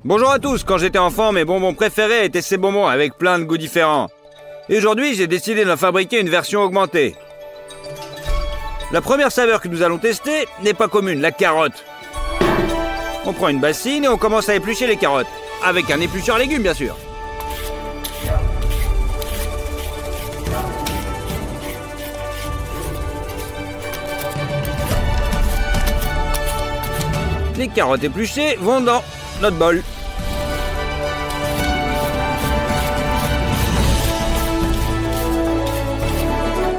Bonjour à tous, quand j'étais enfant, mes bonbons préférés étaient ces bonbons avec plein de goûts différents. Et aujourd'hui, j'ai décidé d'en fabriquer une version augmentée. La première saveur que nous allons tester n'est pas commune, la carotte. On prend une bassine et on commence à éplucher les carottes. Avec un éplucheur à légumes, bien sûr. Les carottes épluchées vont dans notre bol.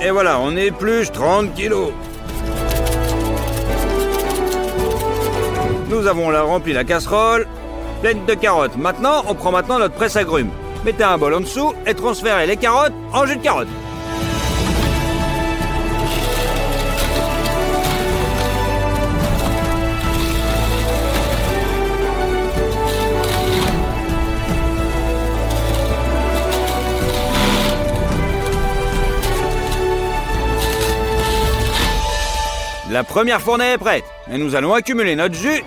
Et voilà, on épluche 30 kilos. Nous avons rempli la casserole pleine de carottes. Maintenant, on prend notre presse-agrumes. Mettez un bol en dessous et transférez les carottes en jus de carotte. La première fournée est prête et nous allons accumuler notre jus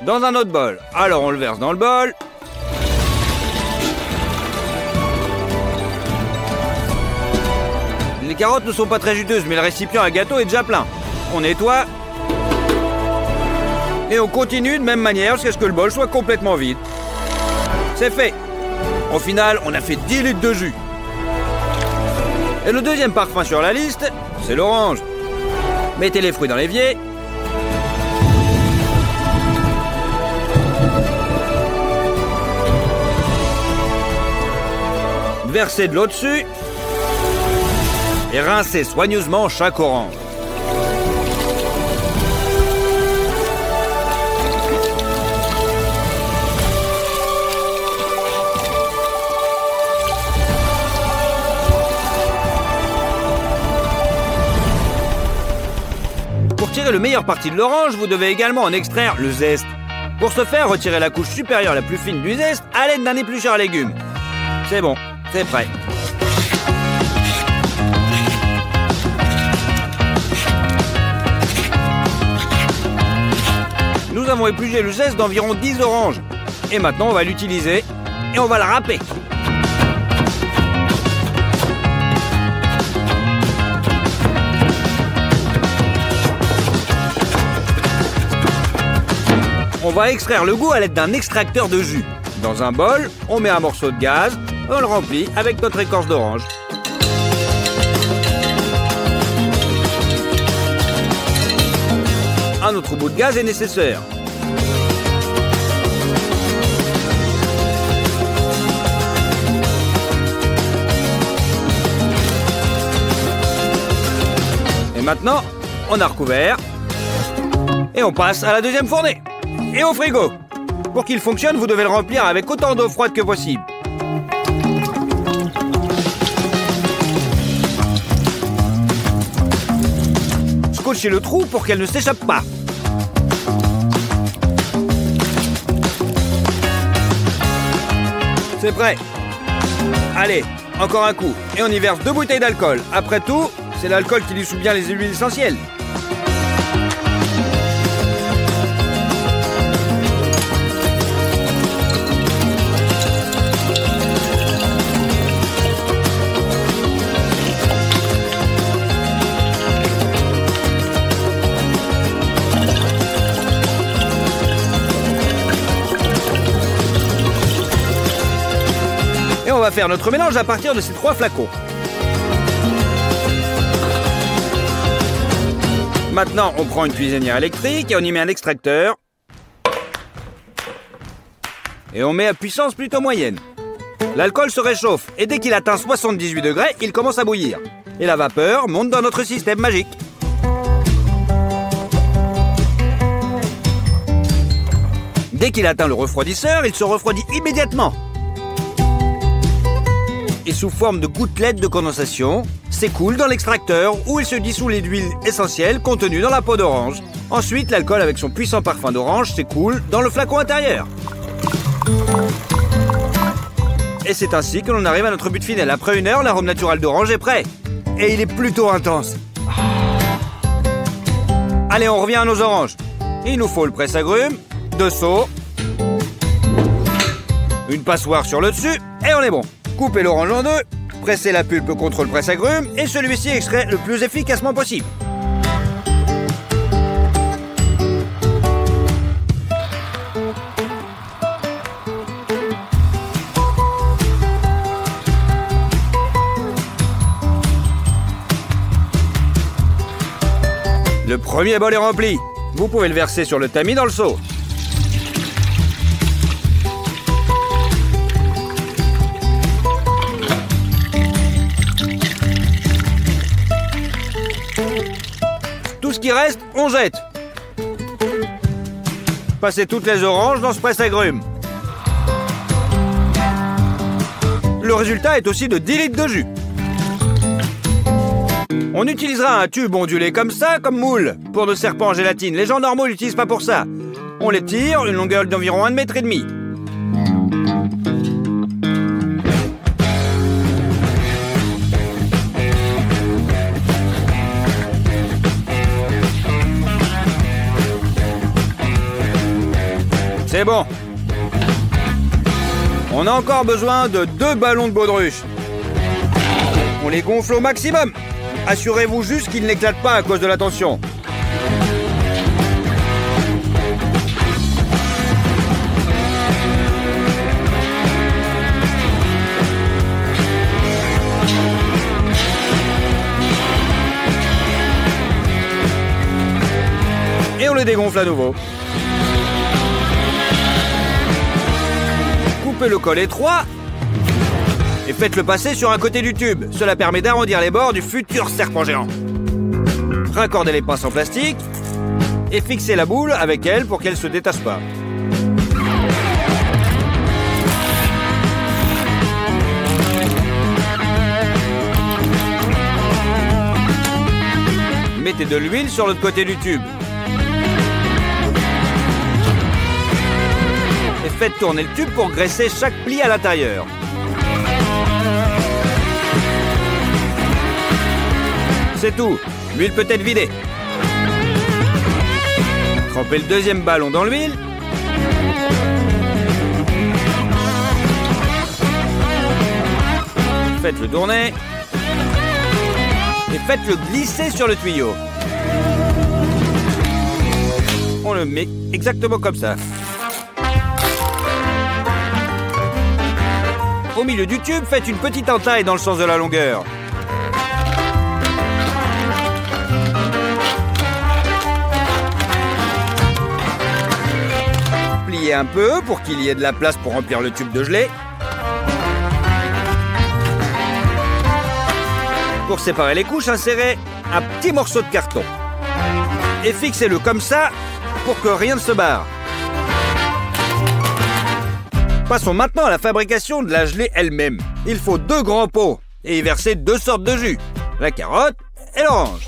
dans un autre bol. Alors on le verse dans le bol. Les carottes ne sont pas très juteuses, mais le récipient à gâteau est déjà plein. On nettoie et on continue de même manière jusqu'à ce que le bol soit complètement vide. C'est fait. Au final, on a fait 10 litres de jus. Et le deuxième parfum sur la liste, c'est l'orange. Mettez les fruits dans l'évier. Versez de l'eau dessus. Et rincez soigneusement chaque orange. Pour tirer le meilleur parti de l'orange, vous devez également en extraire le zeste. Pour ce faire, retirez la couche supérieure la plus fine du zeste à l'aide d'un éplucheur à légumes. C'est bon, c'est prêt. Nous avons épluché le zeste d'environ 10 oranges. Et maintenant, on va l'utiliser et on va le râper. On va extraire le goût à l'aide d'un extracteur de jus. Dans un bol, on met un morceau de gaz, on le remplit avec notre écorce d'orange. Un autre bout de gaz est nécessaire. Et maintenant, on a recouvert et on passe à la deuxième fournée. Et au frigo. Pour qu'il fonctionne, vous devez le remplir avec autant d'eau froide que possible. Scotchez le trou pour qu'elle ne s'échappe pas. C'est prêt. Allez, encore un coup. Et on y verse 2 bouteilles d'alcool. Après tout, c'est l'alcool qui dissout bien les huiles essentielles. On va faire notre mélange à partir de ces 3 flacons. Maintenant, on prend une cuisinière électrique et on y met un extracteur. Et on met à puissance plutôt moyenne. L'alcool se réchauffe et dès qu'il atteint 78 degrés, il commence à bouillir. Et la vapeur monte dans notre système magique. Dès qu'il atteint le refroidisseur, il se refroidit immédiatement. Et sous forme de gouttelettes de condensation, s'écoule dans l'extracteur où il se dissout les huiles essentielles contenues dans la peau d'orange. Ensuite, l'alcool avec son puissant parfum d'orange s'écoule dans le flacon intérieur. Et c'est ainsi que l'on arrive à notre but final. Après 1 heure, l'arôme naturel d'orange est prêt. Et il est plutôt intense. Allez, on revient à nos oranges. Il nous faut le presse-agrumes, 2 seaux. une passoire sur le dessus et on est bon. Coupez l'orange en deux, pressez la pulpe contre le presse-agrumes et celui-ci extrait le plus efficacement possible. Le premier bol est rempli. Vous pouvez le verser sur le tamis dans le seau. Tout ce qui reste, on jette. Passez toutes les oranges dans ce presse-agrumes. Le résultat est aussi de 10 litres de jus. On utilisera un tube ondulé comme ça, comme moule, pour nos serpents en gélatine. Les gens normaux l'utilisent pas pour ça. On les tire, une longueur d'environ 1,5 m. C'est bon. On a encore besoin de 2 ballons de baudruche. On les gonfle au maximum. Assurez-vous juste qu'ils n'éclatent pas à cause de la tension. Et on les dégonfle à nouveau. Coupez le col étroit et faites-le passer sur un côté du tube. Cela permet d'arrondir les bords du futur serpent géant. Raccordez les pinces en plastique et fixez la boule avec elle pour qu'elle ne se détache pas. Mettez de l'huile sur l'autre côté du tube. Et faites tourner le tube pour graisser chaque pli à l'intérieur. C'est tout. L'huile peut être vidée. Trempez le deuxième ballon dans l'huile. Faites-le tourner. Et faites-le glisser sur le tuyau. On le met exactement comme ça. Au milieu du tube, faites une petite entaille dans le sens de la longueur. Pliez un peu pour qu'il y ait de la place pour remplir le tube de gelée. Pour séparer les couches, insérez un petit morceau de carton. Et fixez-le comme ça pour que rien ne se barre. Passons maintenant à la fabrication de la gelée elle-même. Il faut 2 grands pots et y verser 2 sortes de jus, la carotte et l'orange.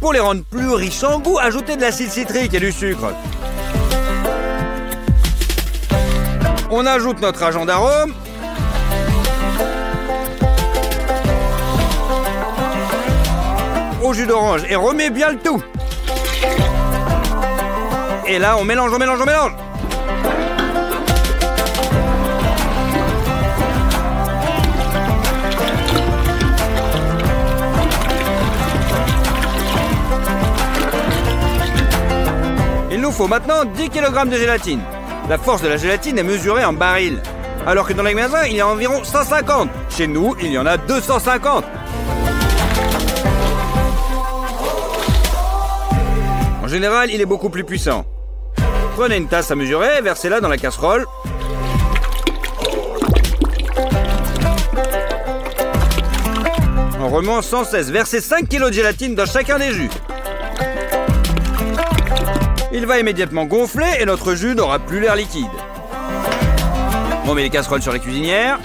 Pour les rendre plus riches en goût, ajoutez de l'acide citrique et du sucre. On ajoute notre agent d'arôme. Au jus d'orange et remet bien le tout. Et là, on mélange, on mélange, on mélange. Il nous faut maintenant 10 kg de gélatine. La force de la gélatine est mesurée en barils, alors que dans les magasins, il y a environ 150. Chez nous, il y en a 250. En général, il est beaucoup plus puissant. Prenez une tasse à mesurer, versez-la dans la casserole. En remuant sans cesse, versez 5 kg de gélatine dans chacun des jus. Il va immédiatement gonfler et notre jus n'aura plus l'air liquide. On met les casseroles sur la cuisinière.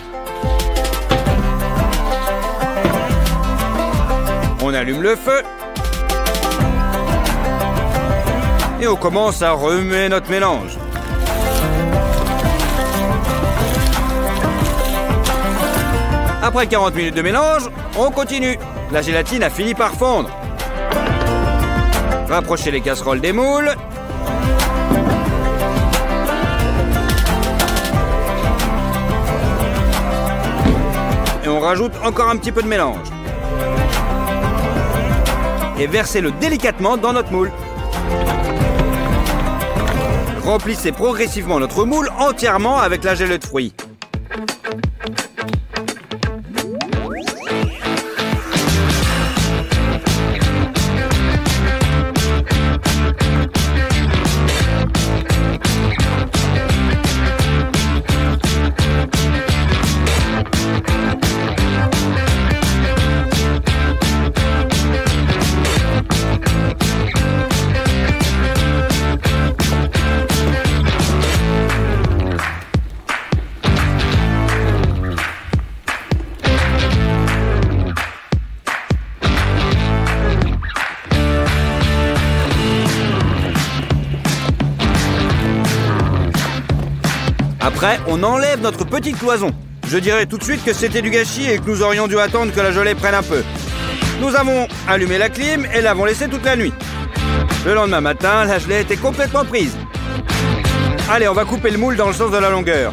On allume le feu. Et on commence à remuer notre mélange. Après 40 minutes de mélange, on continue. La gélatine a fini par fondre. Rapprochez les casseroles des moules. Et on rajoute encore un petit peu de mélange. Et versez-le délicatement dans notre moule. Remplissez progressivement notre moule entièrement avec la gelée de fruits. Après, on enlève notre petite cloison. Je dirais tout de suite que c'était du gâchis et que nous aurions dû attendre que la gelée prenne un peu. Nous avons allumé la clim et l'avons laissée toute la nuit. Le lendemain matin, la gelée était complètement prise. Allez, on va couper le moule dans le sens de la longueur.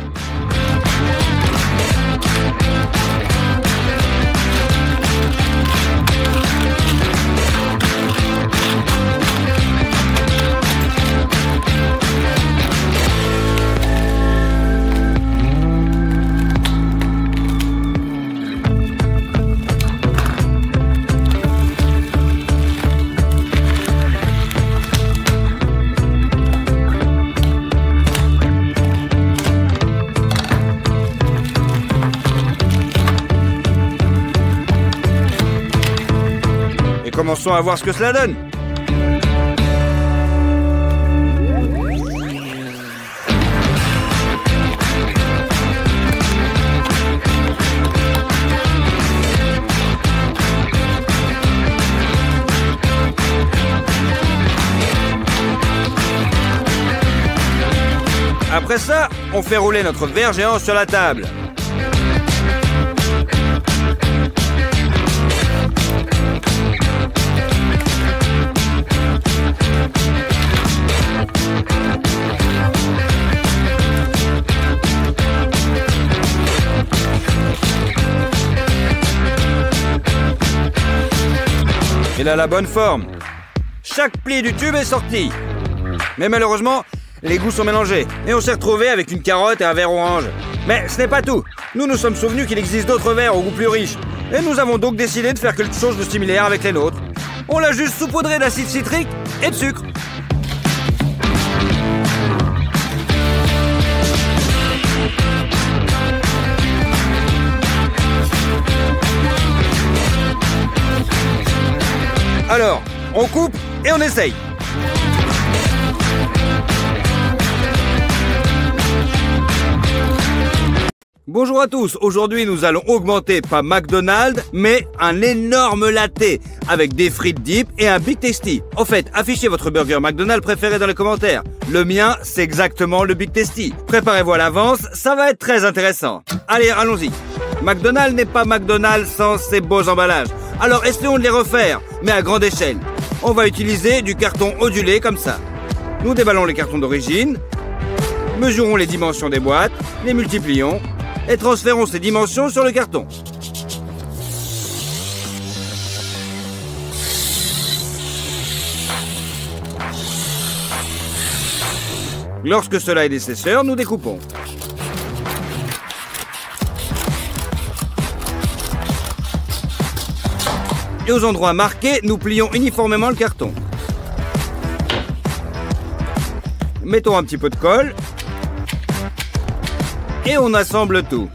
Commençons à voir ce que cela donne. Après ça, on fait rouler notre verre géant sur la table. Il a la bonne forme. Chaque pli du tube est sorti. Mais malheureusement, les goûts sont mélangés. Et on s'est retrouvé avec une carotte et un verre orange. Mais ce n'est pas tout. Nous nous sommes souvenus qu'il existe d'autres verres au goût plus riche. Et nous avons donc décidé de faire quelque chose de similaire avec les nôtres. On l'a juste saupoudré d'acide citrique et de sucre. Alors, on coupe et on essaye. Bonjour à tous, aujourd'hui nous allons augmenter pas McDonald's, mais un énorme latte avec des frites dip et un Big Tasty. En fait, affichez votre burger McDonald's préféré dans les commentaires. Le mien, c'est exactement le Big Tasty. Préparez-vous à l'avance, ça va être très intéressant. Allez, allons-y. McDonald's n'est pas McDonald's sans ses beaux emballages. Alors essayons de les refaire, mais à grande échelle. On va utiliser du carton ondulé comme ça. Nous déballons les cartons d'origine, mesurons les dimensions des boîtes, les multiplions et transférons ces dimensions sur le carton. Lorsque cela est nécessaire, nous découpons. Et aux endroits marqués, nous plions uniformément le carton. Mettons un petit peu de colle. Et on assemble tout.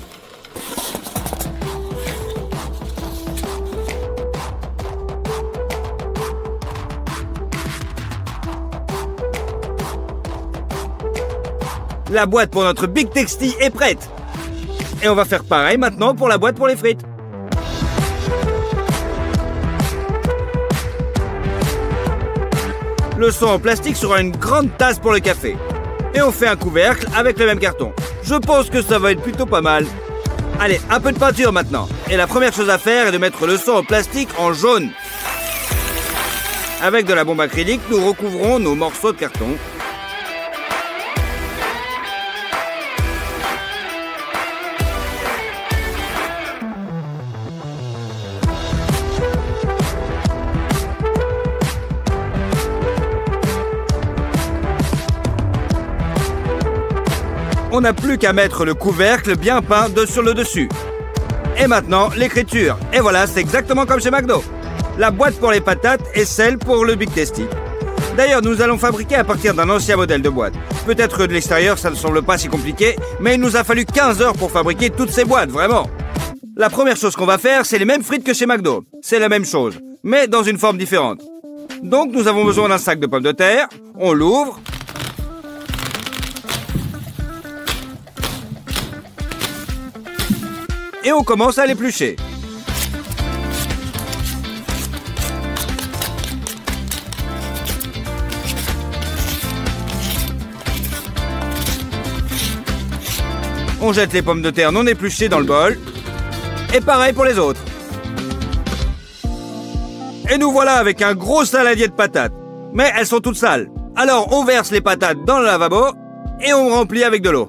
La boîte pour notre Big Tasty est prête. Et on va faire pareil maintenant pour la boîte pour les frites. Le seau en plastique sera une grande tasse pour le café. Et on fait un couvercle avec le même carton. Je pense que ça va être plutôt pas mal. Allez, un peu de peinture maintenant. Et la première chose à faire est de mettre le seau en plastique en jaune. Avec de la bombe acrylique, nous recouvrons nos morceaux de carton. On n'a plus qu'à mettre le couvercle bien peint sur le dessus. Et maintenant, l'écriture. Et voilà, c'est exactement comme chez McDo. La boîte pour les patates et celle pour le Big Tasty. D'ailleurs, nous allons fabriquer à partir d'un ancien modèle de boîte. Peut-être que de l'extérieur, ça ne semble pas si compliqué, mais il nous a fallu 15 heures pour fabriquer toutes ces boîtes, vraiment. La première chose qu'on va faire, c'est les mêmes frites que chez McDo. C'est la même chose, mais dans une forme différente. Donc, nous avons besoin d'un sac de pommes de terre. On l'ouvre. Et on commence à l'éplucher. On jette les pommes de terre non épluchées dans le bol. Et pareil pour les autres. Et nous voilà avec un gros saladier de patates. Mais elles sont toutes sales. Alors on verse les patates dans le lavabo et on remplit avec de l'eau.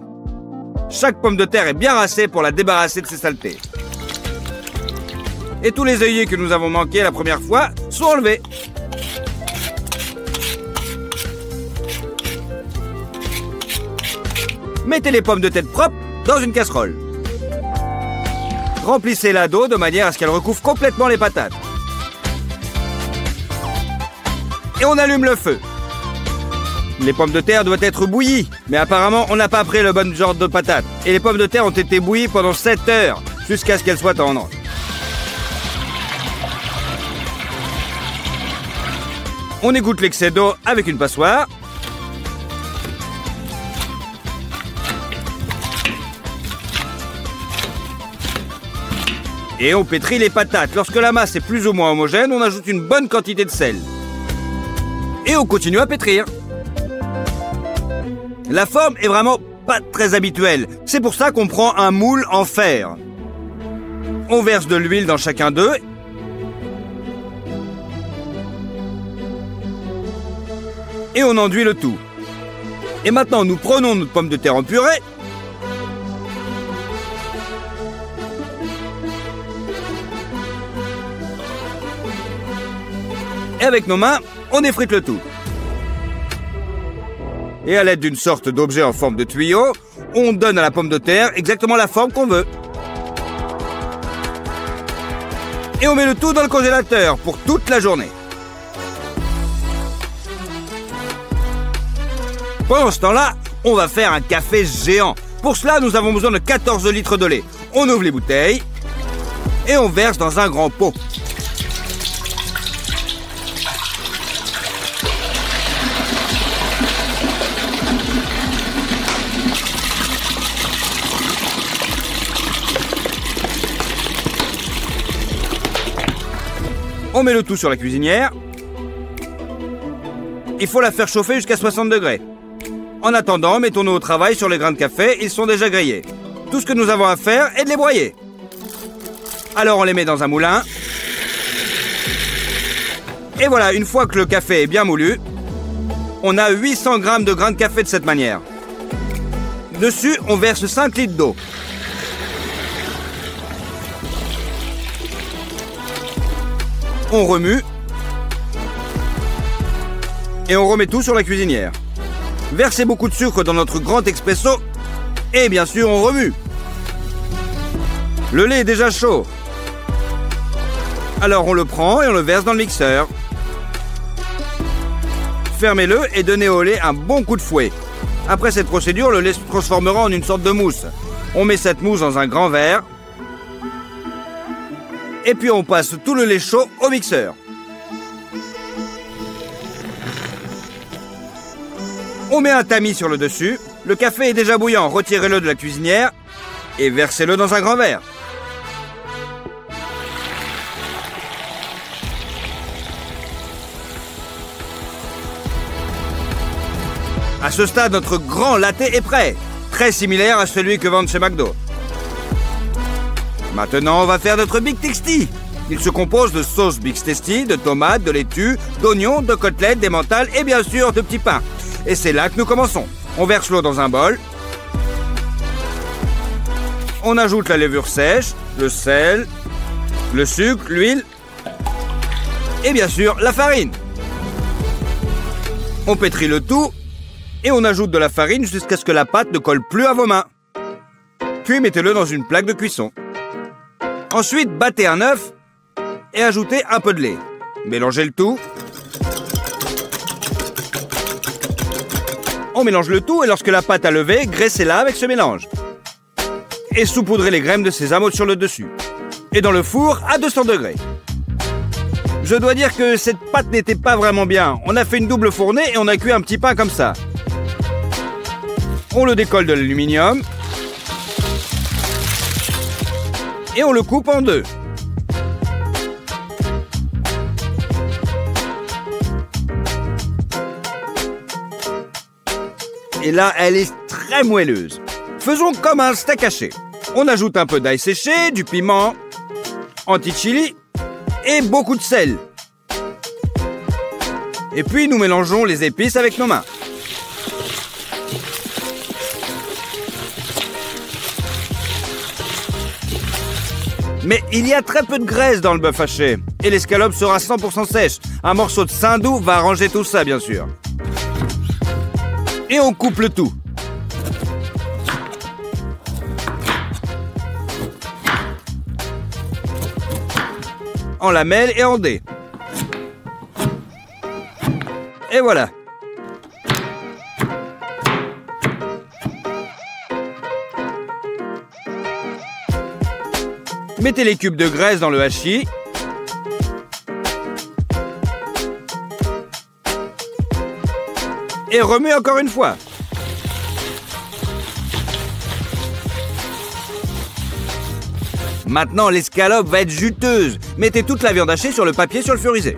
Chaque pomme de terre est bien rincée pour la débarrasser de ses saletés. Et tous les œillets que nous avons manqués la première fois sont enlevés. Mettez les pommes de terre propres dans une casserole. Remplissez-la d'eau de manière à ce qu'elle recouvre complètement les patates. Et on allume le feu. Les pommes de terre doivent être bouillies, mais apparemment on n'a pas pris le bon genre de patates. Et les pommes de terre ont été bouillies pendant 7 heures, jusqu'à ce qu'elles soient tendres. On égoutte l'excès d'eau avec une passoire. Et on pétrit les patates. Lorsque la masse est plus ou moins homogène, on ajoute une bonne quantité de sel. Et on continue à pétrir. La forme est vraiment pas très habituelle. C'est pour ça qu'on prend un moule en fer. On verse de l'huile dans chacun d'eux. Et on enduit le tout. Et maintenant, nous prenons notre pomme de terre en purée. Et avec nos mains, on effrite le tout. Et à l'aide d'une sorte d'objet en forme de tuyau, on donne à la pomme de terre exactement la forme qu'on veut. Et on met le tout dans le congélateur pour toute la journée. Pendant ce temps-là, on va faire un café géant. Pour cela, nous avons besoin de 14 litres de lait. On ouvre les bouteilles et on verse dans un grand pot. On met le tout sur la cuisinière. Il faut la faire chauffer jusqu'à 60 degrés. En attendant, mettons-nous au travail sur les grains de café, ils sont déjà grillés. Tout ce que nous avons à faire est de les broyer. Alors on les met dans un moulin. Et voilà, une fois que le café est bien moulu, on a 800 grammes de grains de café de cette manière. Dessus, on verse 5 litres d'eau. On remue. Et on remet tout sur la cuisinière. Versez beaucoup de sucre dans notre grand expresso. Et bien sûr, on remue. Le lait est déjà chaud. Alors on le prend et on le verse dans le mixeur. Fermez-le et donnez au lait un bon coup de fouet. Après cette procédure, le lait se transformera en une sorte de mousse. On met cette mousse dans un grand verre. Et puis on passe tout le lait chaud au mixeur. On met un tamis sur le dessus. Le café est déjà bouillant, retirez-le de la cuisinière et versez-le dans un grand verre. À ce stade, notre grand latte est prêt, très similaire à celui que vendent chez McDo. Maintenant, on va faire notre Big Tasty. Il se compose de sauce Big Tasty, de tomates, de laitue, d'oignons, de côtelettes, d'emmental et bien sûr de petits pains. Et c'est là que nous commençons. On verse l'eau dans un bol. On ajoute la levure sèche, le sel, le sucre, l'huile et bien sûr la farine. On pétrit le tout et on ajoute de la farine jusqu'à ce que la pâte ne colle plus à vos mains. Puis mettez-le dans une plaque de cuisson. Ensuite, battez un œuf et ajoutez un peu de lait. Mélangez le tout. On mélange le tout et lorsque la pâte a levé, graissez-la avec ce mélange. Et saupoudrez les graines de sésame sur le dessus. Et dans le four à 200 degrés. Je dois dire que cette pâte n'était pas vraiment bien. On a fait une double fournée et on a cuit un petit pain comme ça. On le décolle de l'aluminium. Et on le coupe en deux. Et là, elle est très moelleuse. Faisons comme un steak haché. On ajoute un peu d'ail séché, du piment, anti-chili et beaucoup de sel. Et puis nous mélangeons les épices avec nos mains. Mais il y a très peu de graisse dans le bœuf haché. Et l'escalope sera 100% sèche. Un morceau de saindoux va arranger tout ça, bien sûr. Et on coupe le tout. En lamelles et en dés. Et voilà. Mettez les cubes de graisse dans le hachis. Et remuez encore une fois. Maintenant, l'escalope va être juteuse. Mettez toute la viande hachée sur le papier sulfurisé.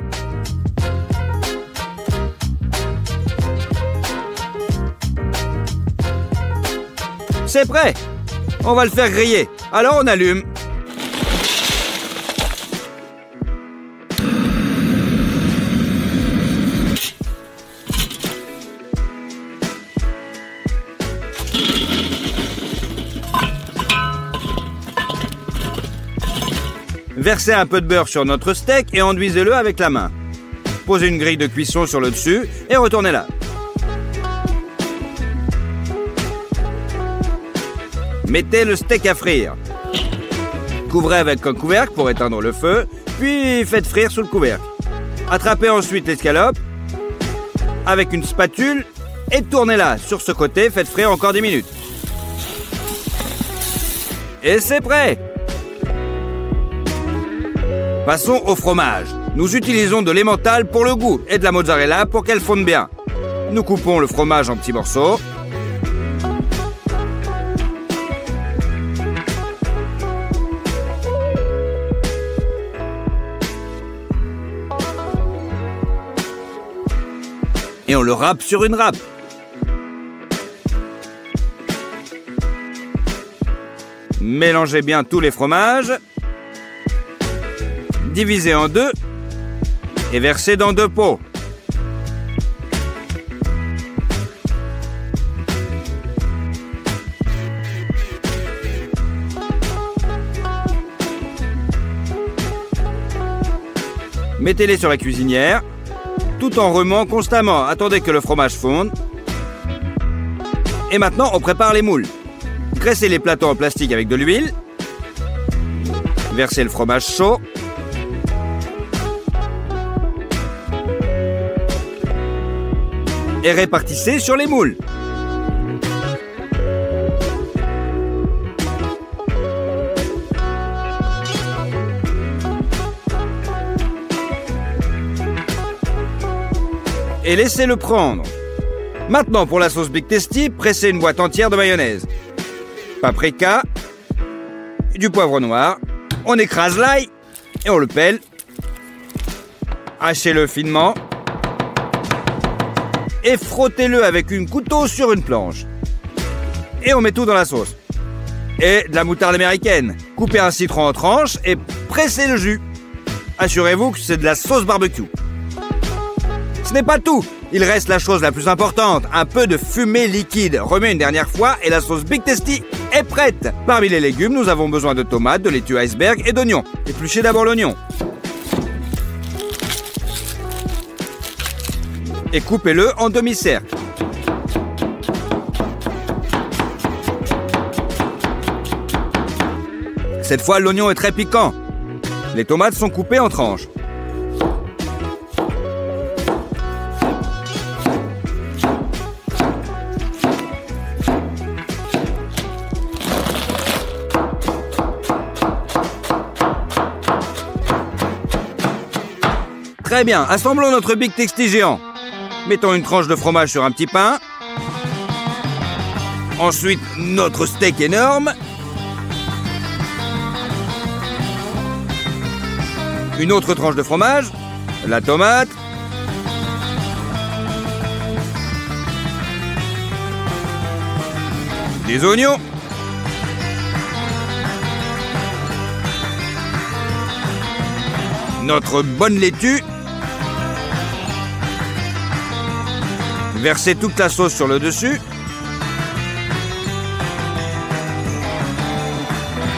C'est prêt. On va le faire griller. Alors on allume. Versez un peu de beurre sur notre steak et enduisez-le avec la main. Posez une grille de cuisson sur le dessus et retournez-la. Mettez le steak à frire. Couvrez avec un couvercle pour éteindre le feu, puis faites frire sous le couvercle. Attrapez ensuite l'escalope avec une spatule et tournez-la. Sur ce côté, faites frire encore 10 minutes. Et c'est prêt! Passons au fromage. Nous utilisons de l'emmental pour le goût et de la mozzarella pour qu'elle fonde bien. Nous coupons le fromage en petits morceaux. Et on le râpe sur une râpe. Mélangez bien tous les fromages. Divisez en deux et versez dans 2 pots. Mettez-les sur la cuisinière, tout en remuant constamment. Attendez que le fromage fonde. Et maintenant, on prépare les moules. Graissez les plateaux en plastique avec de l'huile. Versez le fromage chaud. Et répartissez sur les moules. Et laissez-le prendre. Maintenant, pour la sauce Big Tasty, pressez une boîte entière de mayonnaise. Paprika, du poivre noir. On écrase l'ail et on le pèle. Hachez-le finement. Et frottez-le avec un couteau sur une planche. Et on met tout dans la sauce. et de la moutarde américaine. Coupez un citron en tranches et pressez le jus. Assurez-vous que c'est de la sauce barbecue. Ce n'est pas tout. Il reste la chose la plus importante, un peu de fumée liquide. Remets une dernière fois et la sauce Big Tasty est prête. Parmi les légumes, nous avons besoin de tomates, de laitue iceberg et d'oignons. Épluchez d'abord l'oignon. Et coupez-le en demi-cercle. Cette fois, l'oignon est très piquant. Les tomates sont coupées en tranches. Très bien, assemblons notre Big Tasty géant. Mettons une tranche de fromage sur un petit pain. Ensuite, notre steak énorme. Une autre tranche de fromage. La tomate. Des oignons. Notre bonne laitue. Versez toute la sauce sur le dessus.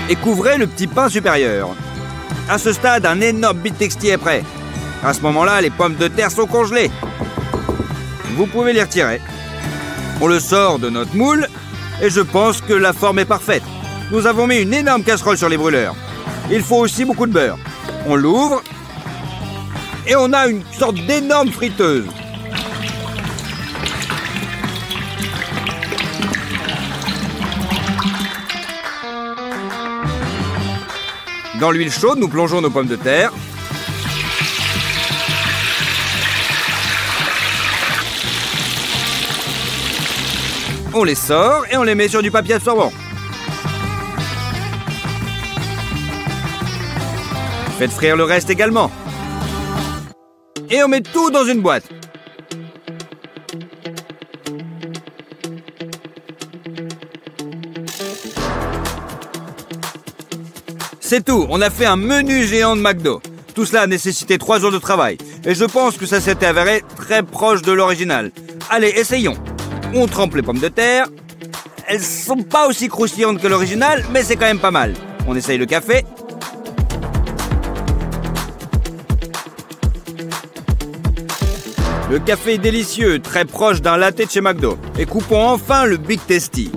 Et couvrez le petit pain supérieur. À ce stade, un énorme Big Tasty est prêt. À ce moment-là, les pommes de terre sont congelées. Vous pouvez les retirer. On le sort de notre moule et je pense que la forme est parfaite. Nous avons mis une énorme casserole sur les brûleurs. Il faut aussi beaucoup de beurre. On l'ouvre et on a une sorte d'énorme friteuse. Dans l'huile chaude, nous plongeons nos pommes de terre. On les sort et on les met sur du papier absorbant. Faites frire le reste également. Et on met tout dans une boîte. C'est tout, on a fait un menu géant de McDo. Tout cela a nécessité 3 jours de travail. Et je pense que ça s'était avéré très proche de l'original. Allez, essayons. On trempe les pommes de terre. Elles sont pas aussi croustillantes que l'original, mais c'est quand même pas mal. On essaye le café. Le café est délicieux, très proche d'un latte de chez McDo. Et coupons enfin le Big Tasty.